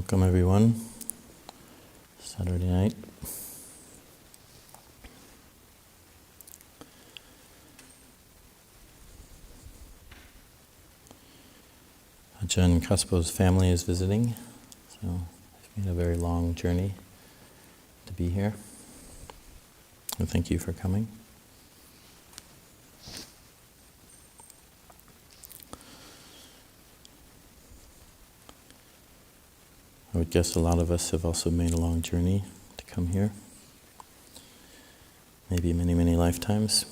Welcome everyone. Saturday night. Ajahn Cunda's family is visiting, so it's been a very long journey to be here. And thank you for coming. I would guess a lot of us have also made a long journey to come here. Maybe many, many lifetimes.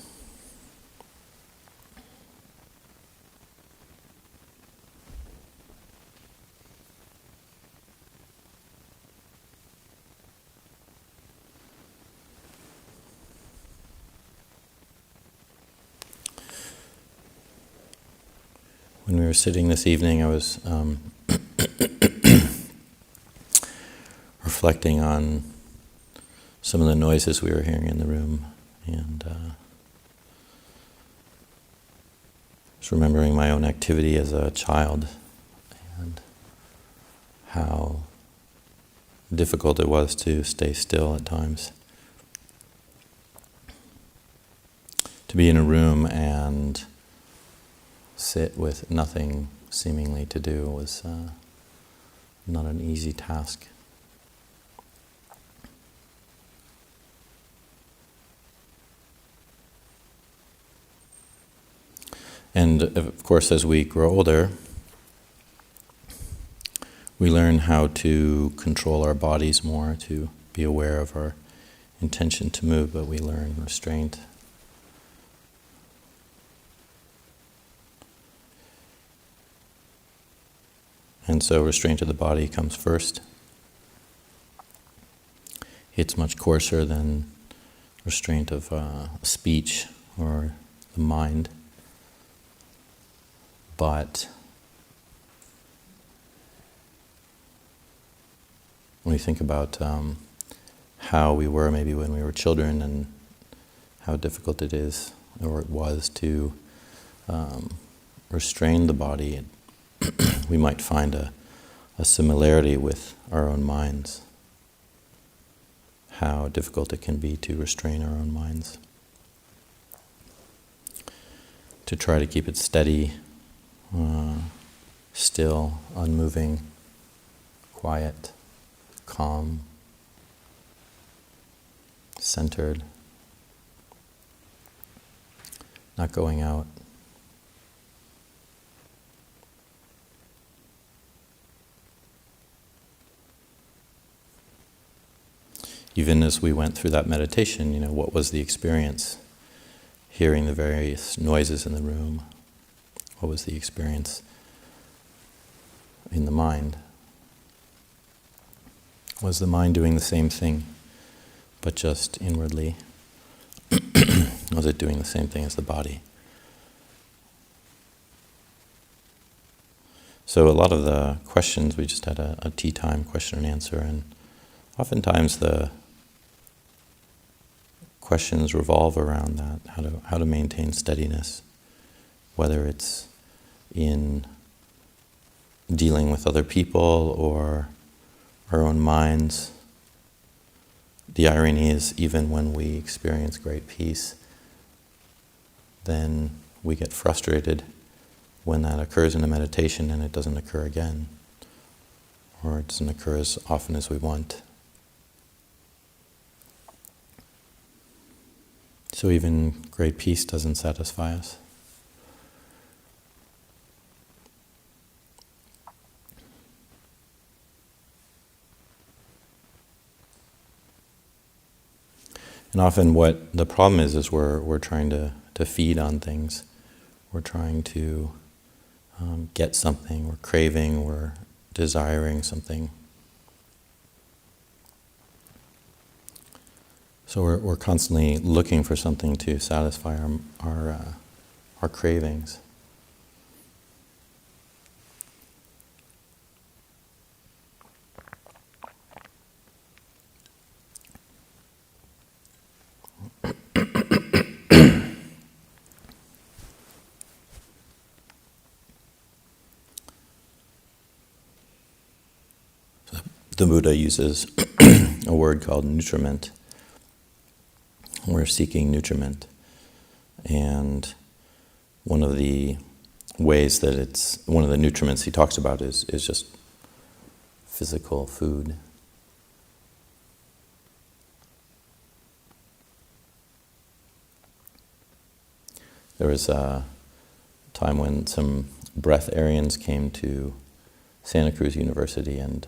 When we were sitting this evening, I was reflecting on some of the noises we were hearing in the room, and was remembering my own activity as a child and how difficult it was to stay still at times. To be in a room and sit with nothing seemingly to do was not an easy task. And of course, as we grow older, we learn how to control our bodies more, to be aware of our intention to move, but we learn restraint. And so restraint of the body comes first. It's much coarser than restraint of speech or the mind. But when we think about how we were maybe when we were children and how difficult it is, or it was, to restrain the body, we might find a similarity with our own minds. How difficult it can be to restrain our own minds. To try to keep it steady, still, unmoving, quiet, calm, centered, not going out. Even as we went through that meditation, what was the experience? Hearing the various noises in the room. What was the experience in the mind? Was the mind doing the same thing, but just inwardly? Was it doing the same thing as the body? So a lot of the questions, we just had a tea time question and answer, and oftentimes the questions revolve around that, how to maintain steadiness, whether it's in dealing with other people or our own minds. The irony is, even when we experience great peace, then we get frustrated when that occurs in a meditation and it doesn't occur again, or it doesn't occur as often as we want. So even great peace doesn't satisfy us. And often what the problem is we're trying to feed on things. We're trying to get something, we're craving, we're desiring something. So we're constantly looking for something to satisfy our cravings. the Buddha uses a word called nutriment. We're seeking nutriment. And one of the ways that one of the nutriments he talks about is just physical food. There was a time when some breatharians came to Santa Cruz University, and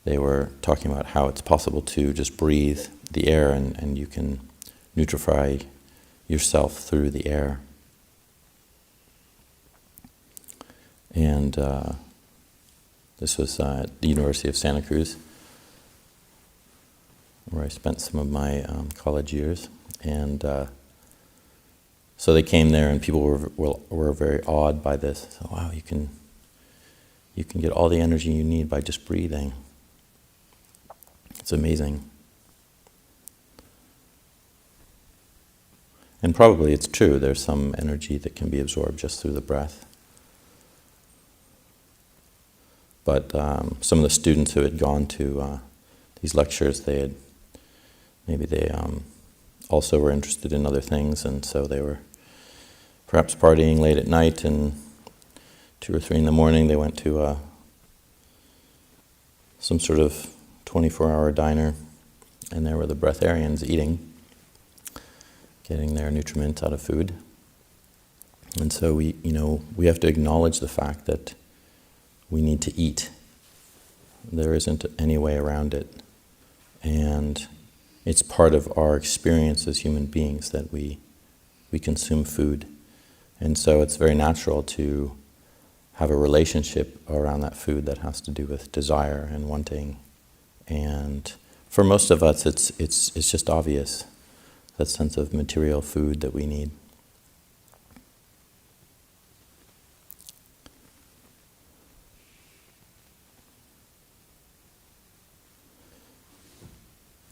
they were talking about how it's possible to just breathe the air, and you can nutrify yourself through the air. And this was at the University of Santa Cruz, where I spent some of my college years. And so they came there, and people were very awed by this. So, wow, you can get all the energy you need by just breathing. It's amazing. And probably it's true. There's some energy that can be absorbed just through the breath. But some of the students who had gone to these lectures, they also were interested in other things, and so they were perhaps partying late at night, and 2 or 3 in the morning they went to some sort of 24-hour diner, and there were the breatharians eating, getting their nutriment out of food. And so we have to acknowledge the fact that we need to eat. There isn't any way around it. And it's part of our experience as human beings that we consume food. And so it's very natural to have a relationship around that food that has to do with desire and wanting. And for most of us, it's just obvious, that sense of material food that we need.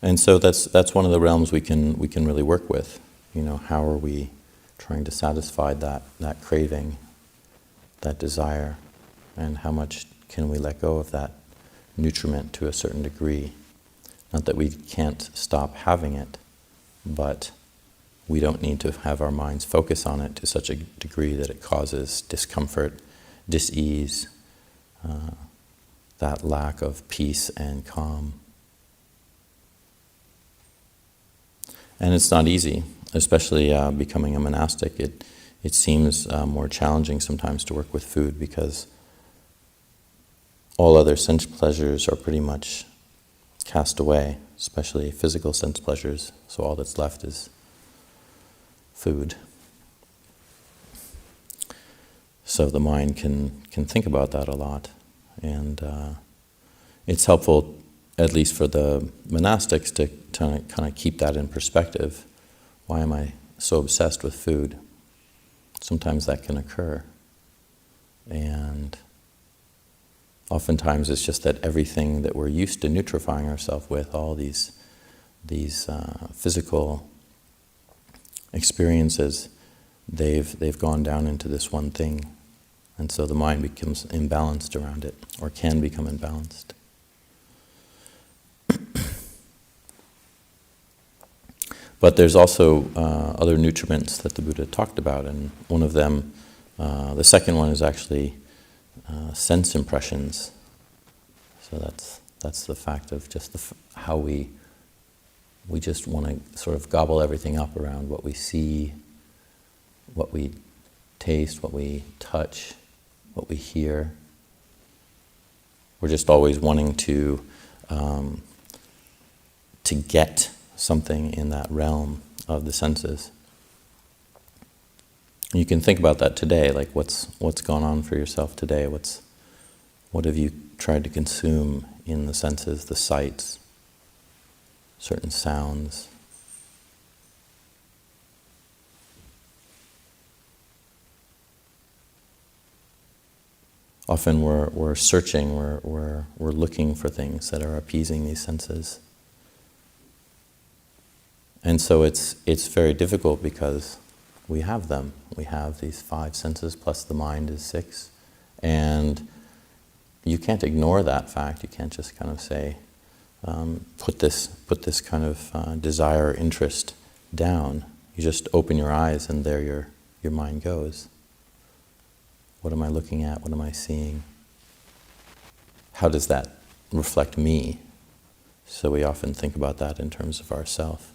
And so that's one of the realms we can really work with. How are we trying to satisfy that craving, that desire, and how much can we let go of that nutriment to a certain degree? Not that we can't stop having it, but we don't need to have our minds focus on it to such a degree that it causes discomfort, dis-ease, that lack of peace and calm. And it's not easy, especially becoming a monastic. It seems more challenging sometimes to work with food because all other sense pleasures are pretty much cast away, especially physical sense pleasures. So all that's left is food. So the mind can think about that a lot. And it's helpful, at least for the monastics, to kind of keep that in perspective. Why am I so obsessed with food? Sometimes that can occur. And oftentimes it's just that everything that we're used to nutrifying ourselves with, all these physical experiences, they've gone down into this one thing. And so the mind becomes imbalanced around it, or can become imbalanced. But there's also other nutriments that the Buddha talked about, and one of them, the second one, is actually sense impressions. So that's the fact of just how we just want to sort of gobble everything up around what we see, what we taste, what we touch, what we hear. We're just always wanting to get something in that realm of the senses. You can think about that today, like what's gone on for yourself today. What have you tried to consume in the senses, the sights, certain sounds? Often we're searching, we're looking for things that are appeasing these senses. And so it's very difficult because we have them. We have these 5 senses plus the mind is 6. And you can't ignore that fact. You can't just kind of say, put this kind of desire or interest down. You just open your eyes and there your mind goes. What am I looking at? What am I seeing? How does that reflect me? So we often think about that in terms of ourself.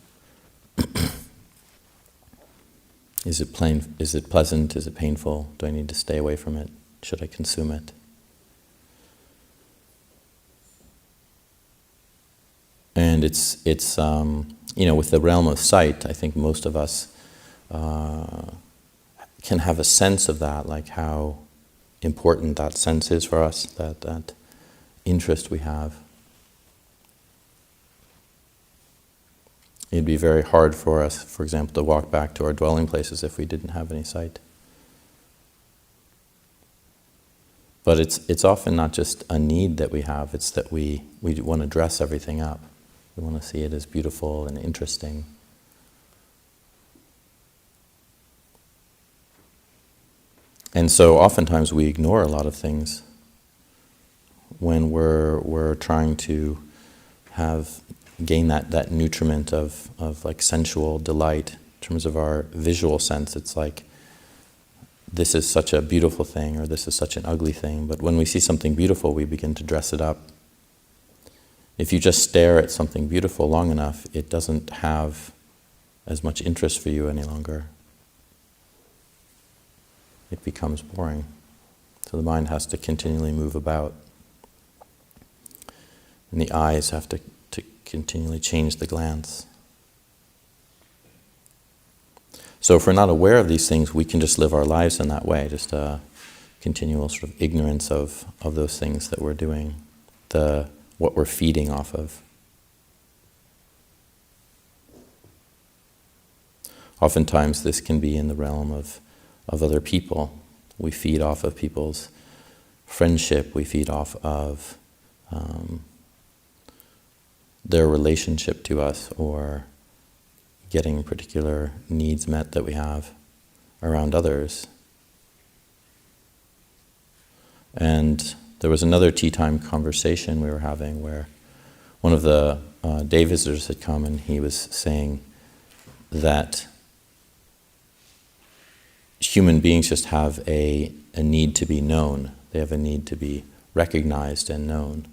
Is it pleasant? Is it painful? Do I need to stay away from it? Should I consume it? And it's with the realm of sight, I think most of us can have a sense of that, like how important that sense is for us, that interest we have. It'd be very hard for us, for example, to walk back to our dwelling places if we didn't have any sight. But it's often not just a need that we have, it's that we want to dress everything up. We want to see it as beautiful and interesting. And so oftentimes we ignore a lot of things when we're trying to gain that nutriment of like sensual delight. In terms of our visual sense, it's like this is such a beautiful thing or this is such an ugly thing. But when we see something beautiful, we begin to dress it up. If you just stare at something beautiful long enough, it doesn't have as much interest for you any longer. It becomes boring. So the mind has to continually move about. And the eyes have to continually change the glance. So if we're not aware of these things, we can just live our lives in that way, just a continual sort of ignorance of those things that we're doing, what we're feeding off of. Oftentimes this can be in the realm of other people. We feed off of people's friendship, we feed off of their relationship to us, or getting particular needs met that we have around others. And there was another tea time conversation we were having where one of the day visitors had come and he was saying that human beings just have a need to be known. They have a need to be recognized and known.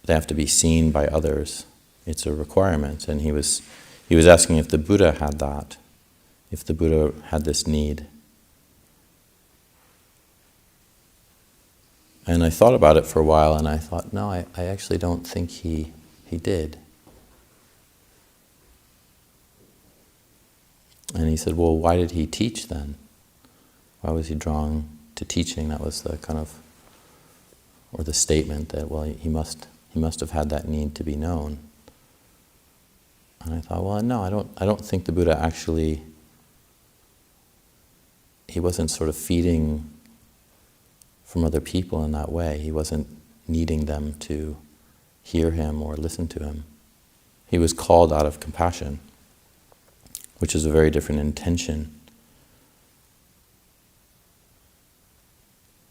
They have to be seen by others. It's a requirement. And he was asking if the Buddha had that, if the Buddha had this need. And I thought about it for a while, and I thought, no, I actually don't think he did. And he said, well, why did he teach then? Why was he drawn to teaching? That was the kind of, or the statement that, well, he must have had that need to be known. And I thought, well, no, I don't think the Buddha actually, he wasn't sort of feeding from other people in that way. He wasn't needing them to hear him or listen to him. He was called out of compassion, which is a very different intention.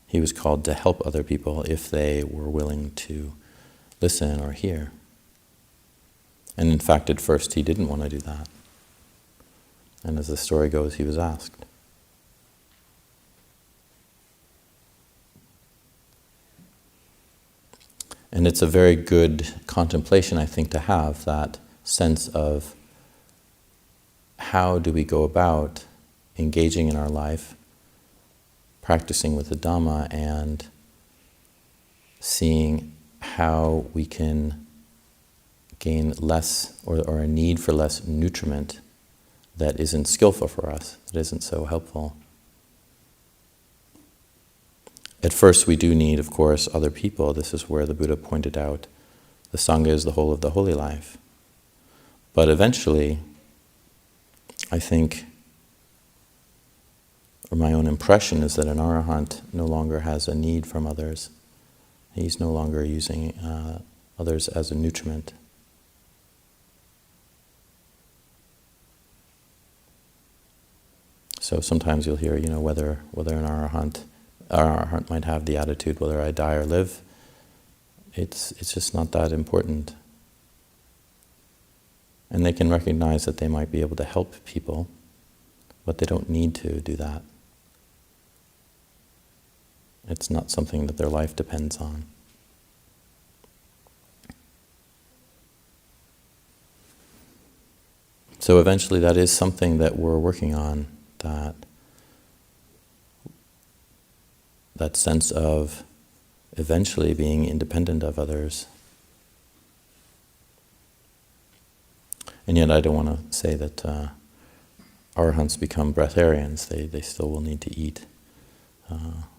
He was called to help other people if they were willing to listen or hear. And in fact, at first he didn't want to do that. And as the story goes, he was asked. And it's a very good contemplation, I think, to have that sense of how do we go about engaging in our life, practicing with the Dhamma, and seeing how we can gain less or a need for less nutriment that isn't skillful for us, that isn't so helpful. At first we do need, of course, other people. This is where the Buddha pointed out the Sangha is the whole of the holy life. But eventually, I think, or my own impression is that an arahant no longer has a need from others. He's no longer using others as a nutriment. So sometimes you'll hear, whether an arahant Our heart might have the attitude, whether I die or live, it's just not that important. And they can recognize that they might be able to help people, but they don't need to do that. It's not something that their life depends on. So eventually that is something that we're working on, that sense of eventually being independent of others. And yet I don't want to say that arahants become breatharians. They still will need to eat.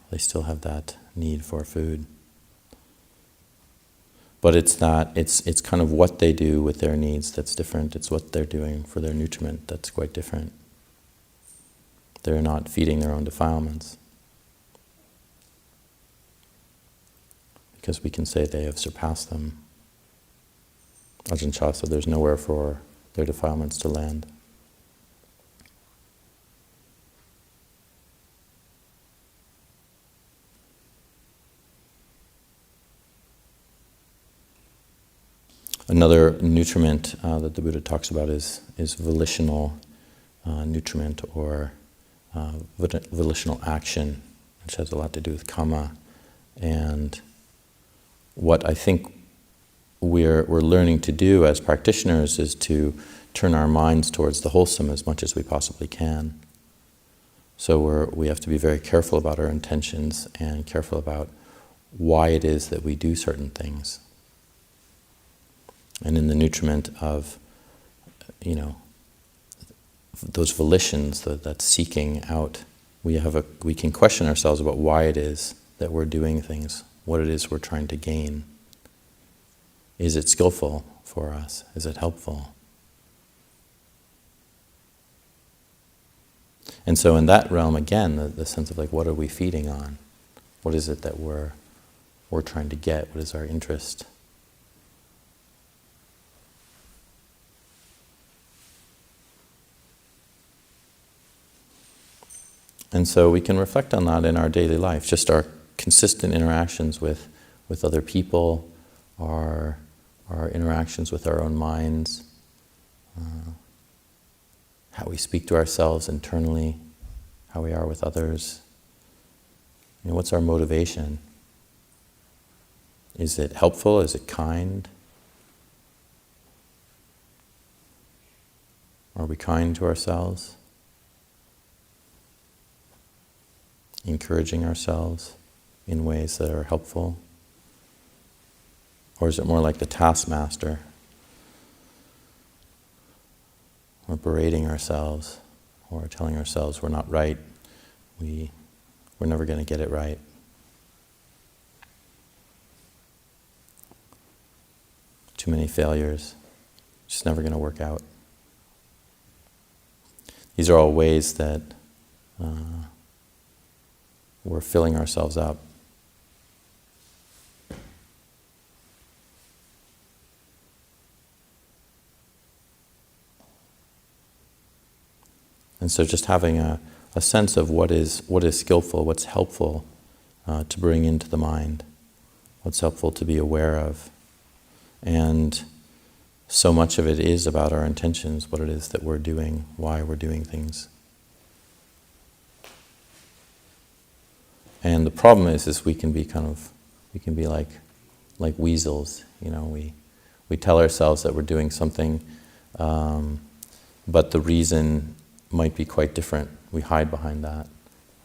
They still have that need for food. But it's kind of what they do with their needs that's different. It's what they're doing for their nutriment that's quite different. They're not feeding their own defilements. Because we can say they have surpassed them. Ajahn Chah said there's nowhere for their defilements to land. Another nutriment that the Buddha talks about is volitional nutriment, or volitional action, which has a lot to do with karma. And what I think we're learning to do as practitioners is to turn our minds towards the wholesome as much as we possibly can. So we have to be very careful about our intentions and careful about why it is that we do certain things. And in the nutriment of, those volitions, that seeking out, we can question ourselves about why it is that we're doing things, what it is we're trying to gain. Is it skillful for us? Is it helpful? And so in that realm, again, the sense of what are we feeding on? What is it that we're trying to get? What is our interest? And so we can reflect on that in our daily life, just our consistent interactions with other people, our interactions with our own minds, how we speak to ourselves internally, how we are with others. What's our motivation? Is it helpful? Is it kind? Are we kind to ourselves? Encouraging ourselves in ways that are helpful? Or is it more like the taskmaster? We're berating ourselves, or telling ourselves we're not right, we're never going to get it right. Too many failures, just never going to work out. These are all ways that we're filling ourselves up. And so just having a sense of what is skillful, what's helpful to bring into the mind, what's helpful to be aware of. And so much of it is about our intentions, what it is that we're doing, why we're doing things. And the problem is we can be like weasels. We tell ourselves that we're doing something, but the reason might be quite different. We hide behind that.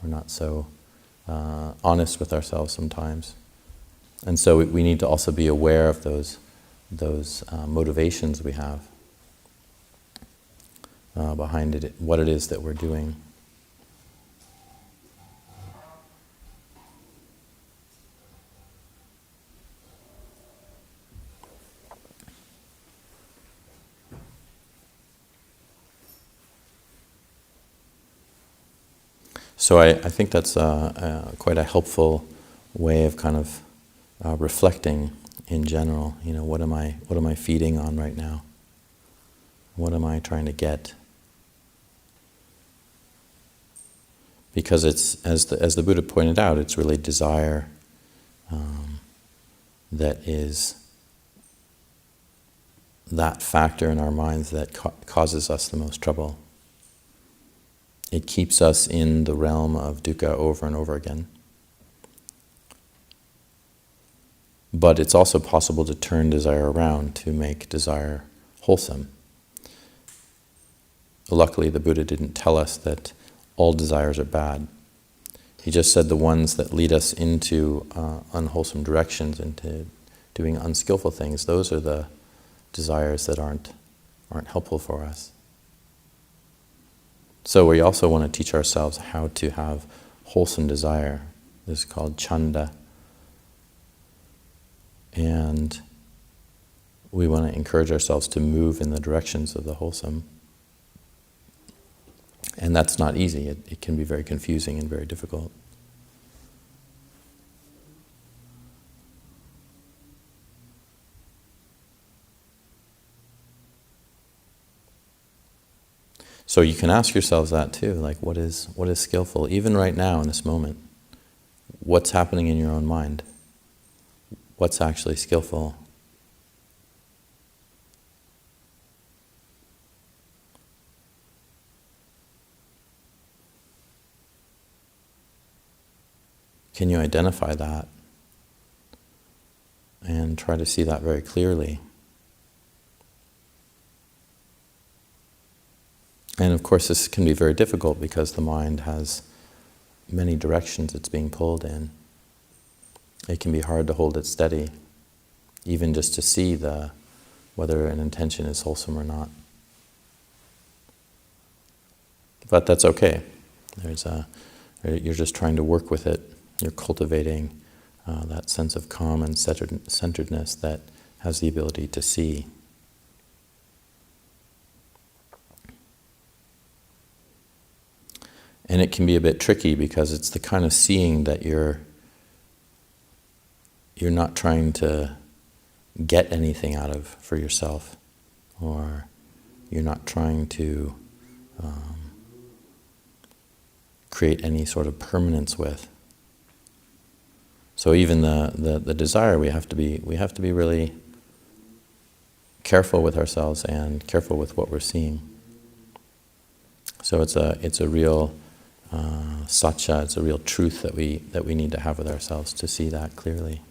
We're not so honest with ourselves sometimes. And so we need to also be aware of those motivations we have behind it, what it is that we're doing. So I think that's quite a helpful way of kind of reflecting in general. What am I feeding on right now? What am I trying to get? Because it's, as the Buddha pointed out, it's really desire that is that factor in our minds that causes us the most trouble. It keeps us in the realm of dukkha over and over again. But it's also possible to turn desire around, to make desire wholesome. Luckily, the Buddha didn't tell us that all desires are bad. He just said the ones that lead us into unwholesome directions, into doing unskillful things, those are the desires that aren't helpful for us. So we also want to teach ourselves how to have wholesome desire. This is called Cunda. And we want to encourage ourselves to move in the directions of the wholesome. And that's not easy. It can be very confusing and very difficult. So you can ask yourselves that too, like what is skillful, even right now in this moment? What's happening in your own mind? What's actually skillful? Can you identify that and try to see that very clearly? And of course, this can be very difficult because the mind has many directions it's being pulled in. It can be hard to hold it steady, even just to see whether an intention is wholesome or not. But that's okay. You're just trying to work with it. You're cultivating that sense of calm and centeredness that has the ability to see. And it can be a bit tricky because it's the kind of seeing that you're not trying to get anything out of for yourself, or you're not trying to create any sort of permanence with. So even the desire, we have to be really careful with ourselves and careful with what we're seeing. So it's a real satcha, it's a real truth that we need to have with ourselves to see that clearly.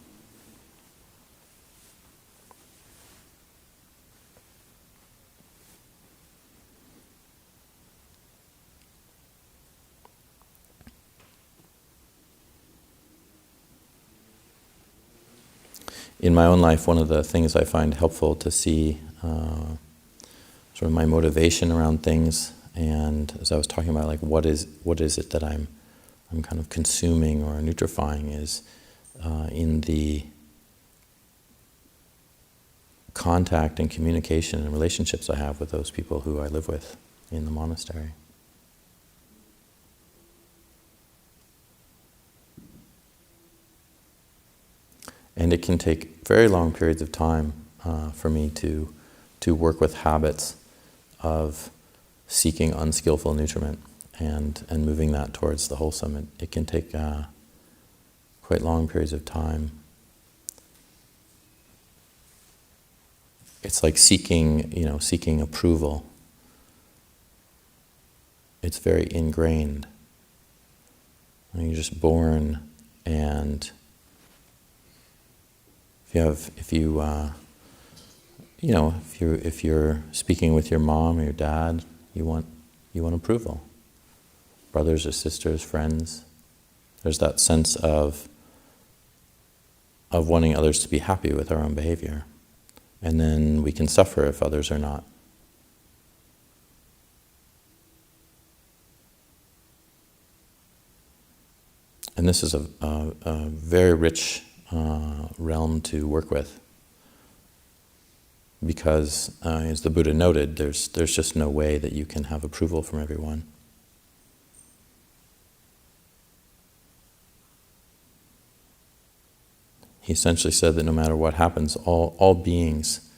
In my own life, one of the things I find helpful to see sort of my motivation around things, and as I was talking about, like what is it that I'm kind of consuming or nutrifying, is in the contact and communication and relationships I have with those people who I live with in the monastery. And it can take very long periods of time for me to work with habits of seeking unskillful nutriment and moving that towards the wholesome. It can take quite long periods of time. It's like seeking approval. It's very ingrained. You're just born, and if you're speaking with your mom or your dad, you want approval. Brothers or sisters, friends. There's that sense of wanting others to be happy with our own behavior. And then we can suffer if others are not. And this is a very rich realm to work with, because as the Buddha noted, there's just no way that you can have approval from everyone. He essentially said that no matter what happens, all beings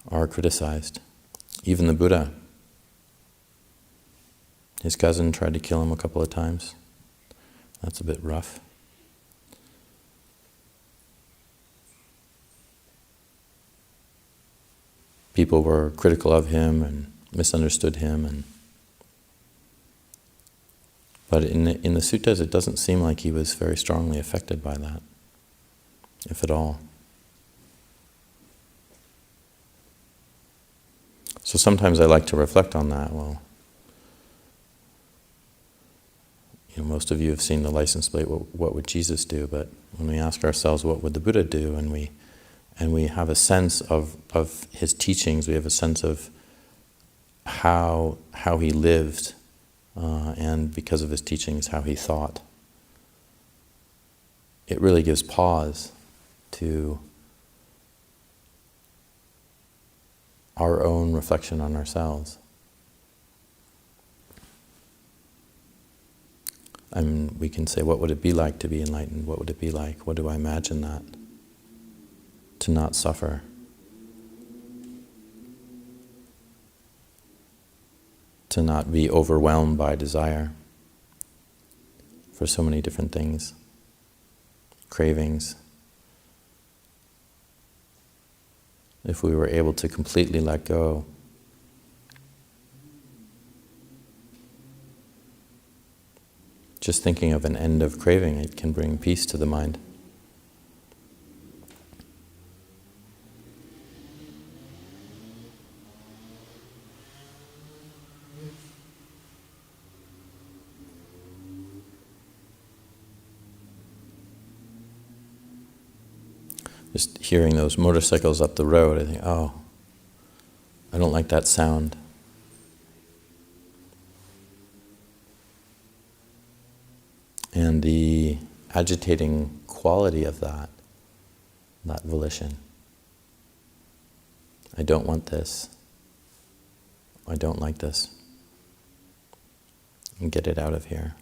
are criticized. Even the Buddha. His cousin tried to kill him a couple of times. That's a bit rough. People were critical of him and misunderstood him, but in the suttas it doesn't seem like he was very strongly affected by that, if at all. So sometimes I like to reflect on that. Well, most of you have seen the license plate, what would Jesus do? But when we ask ourselves, what would the Buddha do? And we have a sense of his teachings, we have a sense of how he lived, and because of his teachings, how he thought. It really gives pause to our own reflection on ourselves. We can say, what would it be like to be enlightened? What would it be like? What do I imagine that? To not suffer. To not be overwhelmed by desire for so many different things, cravings. If we were able to completely let go, just thinking of an end of craving, it can bring peace to the mind. Just hearing those motorcycles up the road, I think, oh, I don't like that sound. And the agitating quality of that volition. I don't want this. I don't like this. And get it out of here.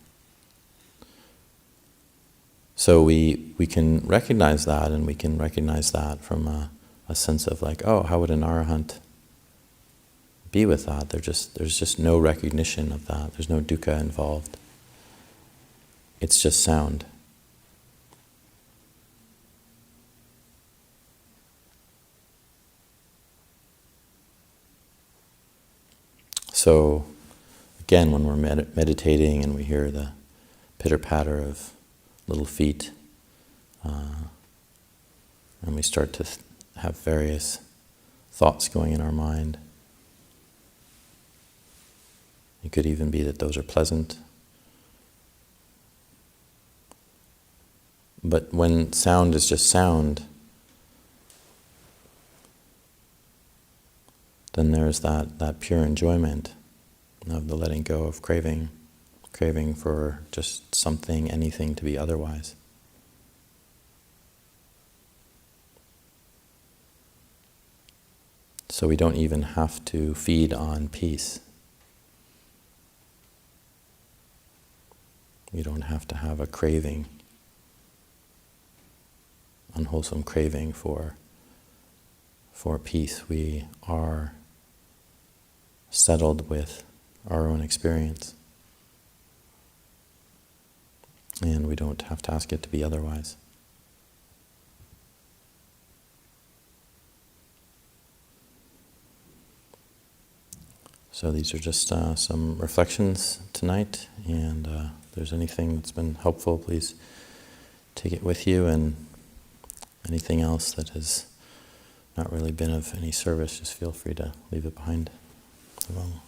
So we can recognize that, and we can recognize that from a sense of like, oh, how would an arahant be with that? There's just no recognition of that. There's no dukkha involved. It's just sound. So, again, when we're meditating and we hear the pitter-patter of little feet, and we start to have various thoughts going in our mind, it could even be that those are pleasant. But when sound is just sound, then there's that pure enjoyment of the letting go of craving for just something, anything to be otherwise. So we don't even have to feed on peace. We don't have to have a craving, unwholesome craving for peace. We are settled with our own experience. And we don't have to ask it to be otherwise. So these are just some reflections tonight, and if there's anything that's been helpful, please take it with you, and anything else that has not really been of any service, just feel free to leave it behind. Well.